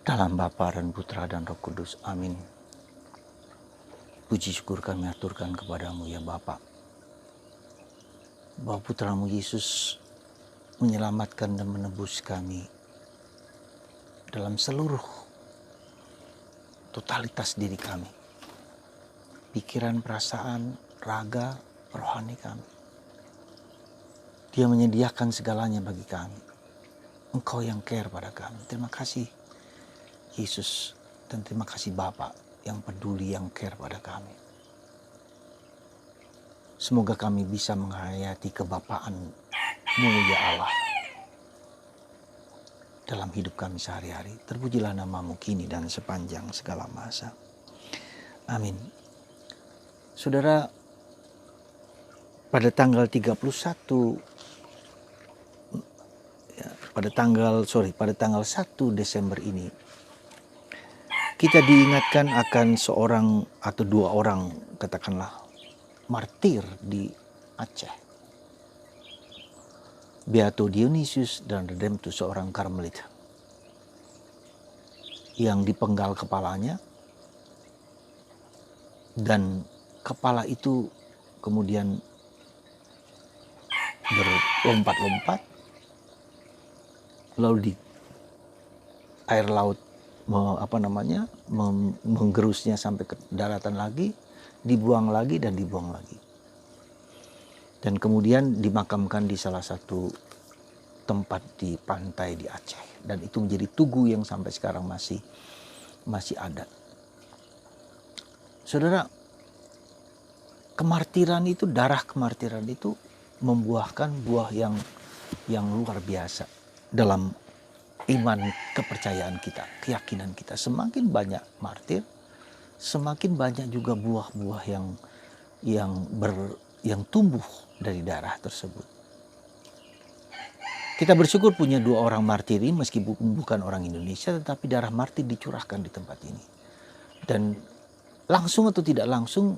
Dalam Bapa dan Putra dan Roh Kudus. Amin. Puji syukur kami aturkan kepadamu ya Bapa, bahwa Putramu Yesus menyelamatkan dan menebus kami dalam seluruh totalitas diri kami. Pikiran, perasaan, raga, rohani kami. Dia menyediakan segalanya bagi kami. Engkau yang care pada kami. Terima kasih Yesus, dan terima kasih Bapa yang peduli, yang care pada kami. Semoga kami bisa menghayati kebapaan-Mu ya Allah dalam hidup kami sehari-hari. Terpujilah nama-Mu kini dan sepanjang segala masa. Amin. Saudara, pada tanggal 31 pada tanggal 1 Desember ini kita diingatkan akan seorang atau dua orang, katakanlah, martir di Aceh. Beato Dionysius dan Redemptus, seorang Karmelit yang dipenggal kepalanya, dan kepala itu kemudian berlompat-lompat lalu di air laut menggerusnya sampai ke daratan lagi, dibuang lagi dan dibuang lagi. Dan kemudian dimakamkan di salah satu tempat di pantai di Aceh, dan itu menjadi tugu yang sampai sekarang masih ada. Saudara, darah kemartiran itu membuahkan buah yang luar biasa dalam iman, kepercayaan kita, keyakinan kita. Semakin banyak martir, semakin banyak juga buah-buah yang tumbuh dari darah tersebut. Kita bersyukur punya dua orang martir ini, meski bukan orang Indonesia, tetapi darah martir dicurahkan di tempat ini. Dan langsung atau tidak langsung,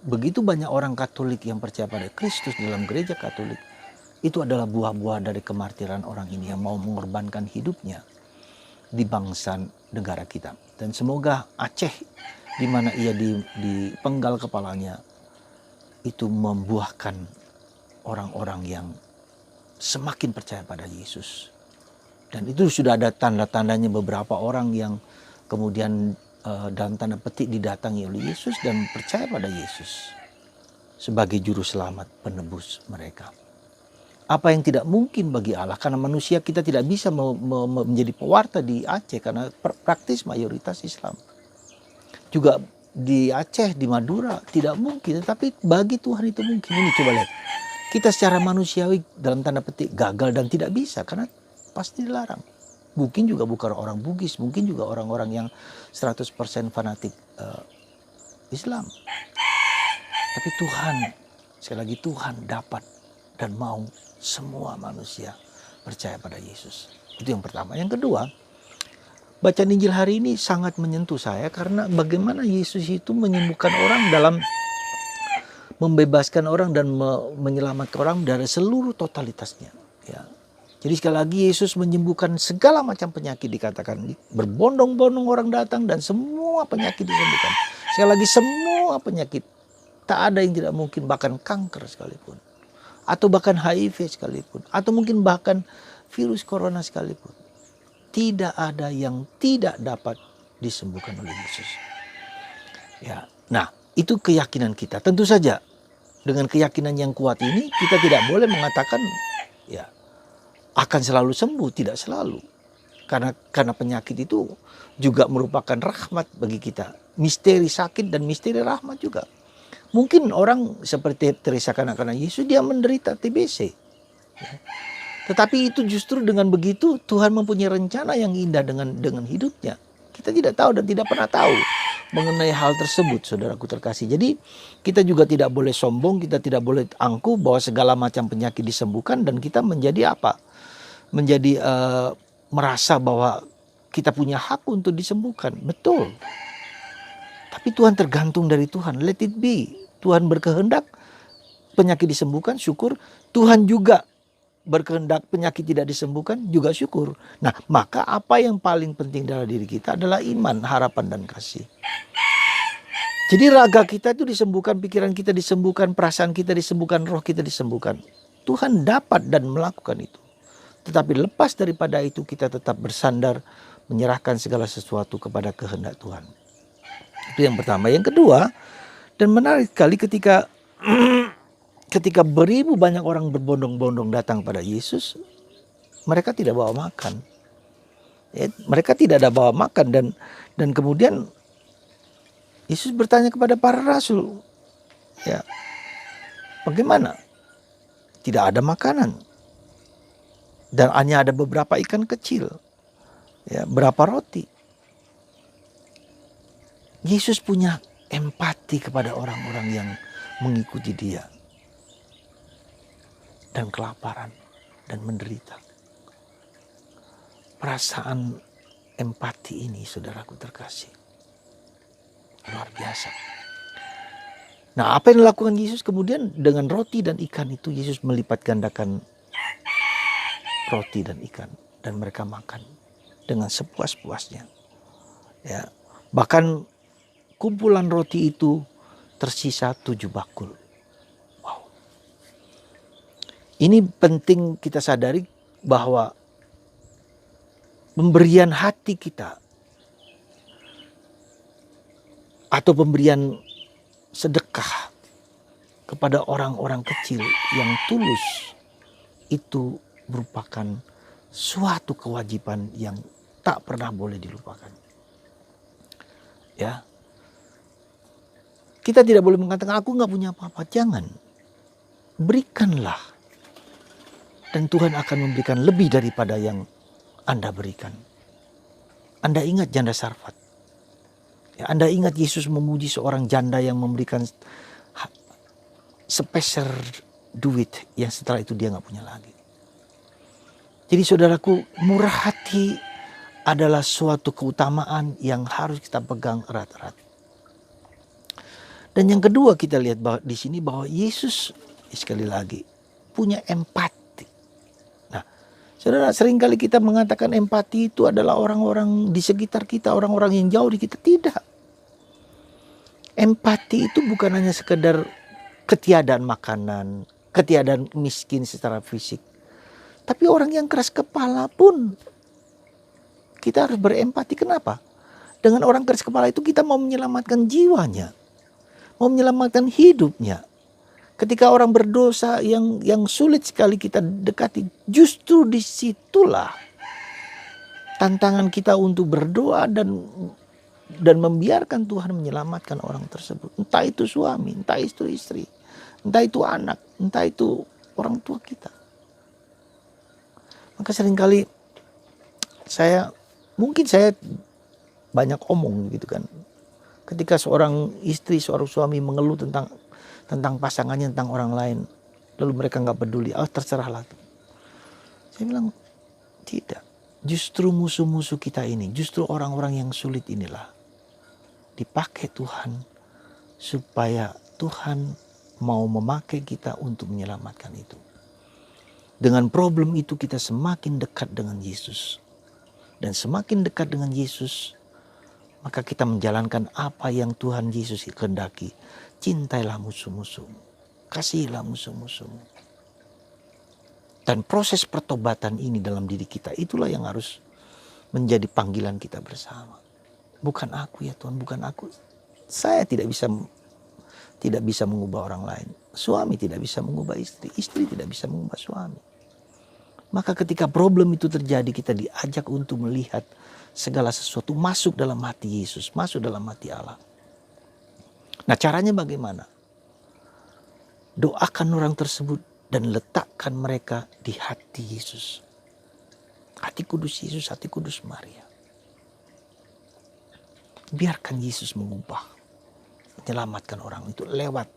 begitu banyak orang Katolik yang percaya pada Kristus dalam gereja Katolik. Itu adalah buah-buah dari kemartiran orang ini yang mau mengorbankan hidupnya di bangsa negara kita. Dan semoga Aceh, di mana ia dipenggal kepalanya, itu membuahkan orang-orang yang semakin percaya pada Yesus. Dan itu sudah ada tanda-tandanya, beberapa orang yang kemudian dalam tanda petik didatangi oleh Yesus dan percaya pada Yesus sebagai juru selamat, penebus mereka. Apa yang tidak mungkin bagi Allah, karena manusia kita tidak bisa menjadi pewarta di Aceh karena praktis mayoritas Islam. Juga di Aceh, di Madura tidak mungkin, tapi bagi Tuhan itu mungkin. Ini coba lihat, kita secara manusiawi dalam tanda petik gagal dan tidak bisa karena pasti dilarang. Mungkin juga bukan orang Bugis, mungkin juga orang-orang yang 100% fanatik Islam. Tapi Tuhan, sekali lagi, Tuhan dapat dan mau semua manusia percaya pada Yesus. Itu yang pertama. Yang kedua, bacaan Injil hari ini sangat menyentuh saya karena bagaimana Yesus itu menyembuhkan orang, dalam membebaskan orang dan menyelamatkan orang dari seluruh totalitasnya. Ya. Jadi sekali lagi Yesus menyembuhkan segala macam penyakit, dikatakan berbondong-bondong orang datang dan semua penyakit disembuhkan. Sekali lagi, semua penyakit, tak ada yang tidak mungkin, bahkan kanker sekalipun. Atau bahkan HIV sekalipun, atau mungkin bahkan virus corona sekalipun. Tidak ada yang tidak dapat disembuhkan oleh Yesus. Ya, nah itu keyakinan kita. Tentu saja dengan keyakinan yang kuat ini kita tidak boleh mengatakan ya akan selalu sembuh, tidak selalu. Karena penyakit itu juga merupakan rahmat bagi kita. Misteri sakit dan misteri rahmat juga. Mungkin orang seperti Teresa kanak-kanak Yesus, dia menderita TBC. Ya. Tetapi itu justru dengan begitu Tuhan mempunyai rencana yang indah dengan hidupnya. Kita tidak tahu dan tidak pernah tahu mengenai hal tersebut, saudaraku terkasih. Jadi kita juga tidak boleh sombong, kita tidak boleh angkuh bahwa segala macam penyakit disembuhkan dan kita menjadi apa? Menjadi merasa bahwa kita punya hak untuk disembuhkan. Betul. Tapi Tuhan, tergantung dari Tuhan. Let it be. Tuhan berkehendak penyakit disembuhkan, syukur. Tuhan juga berkehendak penyakit tidak disembuhkan, juga syukur. Nah, maka apa yang paling penting dalam diri kita adalah iman, harapan, dan kasih. Jadi raga kita itu disembuhkan, pikiran kita disembuhkan, perasaan kita disembuhkan, roh kita disembuhkan. Tuhan dapat dan melakukan itu. Tetapi lepas daripada itu kita tetap bersandar, menyerahkan segala sesuatu kepada kehendak Tuhan. Itu yang pertama. Yang kedua, dan menarik sekali ketika beribu banyak orang berbondong-bondong datang pada Yesus, mereka tidak bawa makan. Ya, mereka tidak ada bawa makan, dan kemudian Yesus bertanya kepada para rasul, ya, bagaimana? Tidak ada makanan. Dan hanya ada beberapa ikan kecil. Ya, berapa roti. Yesus punya empati kepada orang-orang yang mengikuti dia. Dan kelaparan dan menderita. Perasaan empati ini, saudaraku terkasih, luar biasa. Nah, apa yang dilakukan Yesus kemudian dengan roti dan ikan itu, Yesus melipat gandakan roti dan ikan, dan mereka makan dengan sepuas-puasnya. Ya, bahkan kumpulan roti itu tersisa 7 bakul. Wow. Ini penting kita sadari bahwa pemberian hati kita atau pemberian sedekah kepada orang-orang kecil yang tulus itu merupakan suatu kewajiban yang tak pernah boleh dilupakan. Ya, kita tidak boleh mengatakan aku nggak punya apa-apa. Jangan, berikanlah, dan Tuhan akan memberikan lebih daripada yang Anda berikan. Anda ingat janda Sarfat? Ya, Anda ingat Yesus memuji seorang janda yang memberikan sepeser duit yang setelah itu dia nggak punya lagi. Jadi saudaraku, murah hati adalah suatu keutamaan yang harus kita pegang erat-erat. Dan yang kedua kita lihat bahwa di sini bahwa Yesus sekali lagi punya empati. Nah, saudara, seringkali kita mengatakan empati itu adalah orang-orang di sekitar kita, orang-orang yang jauh di kita. Tidak. Empati itu bukan hanya sekedar ketiadaan makanan, ketiadaan miskin secara fisik. Tapi orang yang keras kepala pun kita harus berempati. Kenapa? Dengan orang keras kepala itu kita mau menyelamatkan jiwanya, mau menyelamatkan hidupnya. Ketika orang berdosa yang sulit sekali kita dekati, justru disitulah tantangan kita untuk berdoa dan membiarkan Tuhan menyelamatkan orang tersebut. Entah itu suami, entah itu istri, entah itu anak, entah itu orang tua kita. Maka seringkali mungkin saya banyak omong gitu kan. Ketika seorang istri, seorang suami mengeluh tentang pasangannya, tentang orang lain, lalu mereka nggak peduli, terserahlah. Saya bilang tidak. Justru musuh-musuh kita ini, justru orang-orang yang sulit inilah dipakai Tuhan supaya Tuhan mau memakai kita untuk menyelamatkan itu. Dengan problem itu kita semakin dekat dengan Yesus. Dan semakin dekat dengan Yesus, maka kita menjalankan apa yang Tuhan Yesus kehendaki. Cintailah musuh-musuhmu, kasihilah musuh-musuhmu. Dan proses pertobatan ini dalam diri kita, itulah yang harus menjadi panggilan kita bersama. Bukan aku ya Tuhan, bukan aku. Saya tidak bisa mengubah orang lain. Suami tidak bisa mengubah istri, istri tidak bisa mengubah suami. Maka ketika problem itu terjadi, kita diajak untuk melihat segala sesuatu masuk dalam hati Yesus, masuk dalam hati Allah. Nah, caranya bagaimana? Doakan orang tersebut dan letakkan mereka di hati Yesus. Hati kudus Yesus, hati kudus Maria. Biarkan Yesus mengubah, menyelamatkan orang itu lewat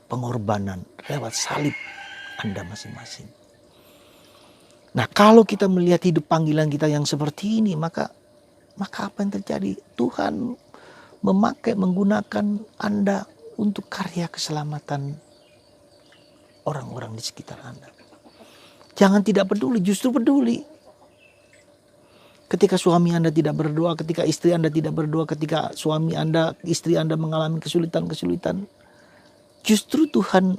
pengorbanan, lewat salib Anda masing-masing. Nah, kalau kita melihat hidup panggilan kita yang seperti ini, maka apa yang terjadi? Tuhan menggunakan Anda untuk karya keselamatan orang-orang di sekitar Anda. Jangan tidak peduli, justru peduli. Ketika suami Anda tidak berdoa, ketika istri Anda tidak berdoa, ketika suami Anda, istri Anda mengalami kesulitan-kesulitan, justru Tuhan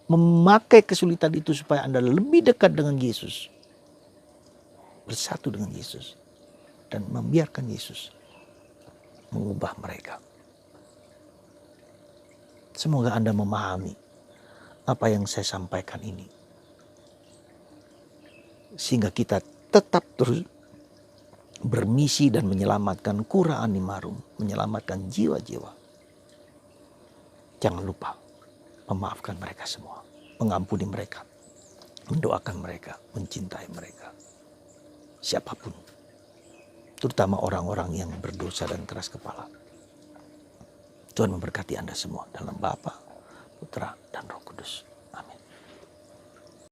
memakai kesulitan itu supaya Anda lebih dekat dengan Yesus. Bersatu dengan Yesus. Dan membiarkan Yesus mengubah mereka. Semoga Anda memahami apa yang saya sampaikan ini. Sehingga kita tetap terus bermisi dan menyelamatkan Kura Animarum, menyelamatkan jiwa-jiwa. Jangan lupa memaafkan mereka semua, mengampuni mereka, mendoakan mereka, mencintai mereka. Siapapun, terutama orang-orang yang berdosa dan keras kepala. Tuhan memberkati Anda semua dalam Bapa, Putra, dan Roh Kudus.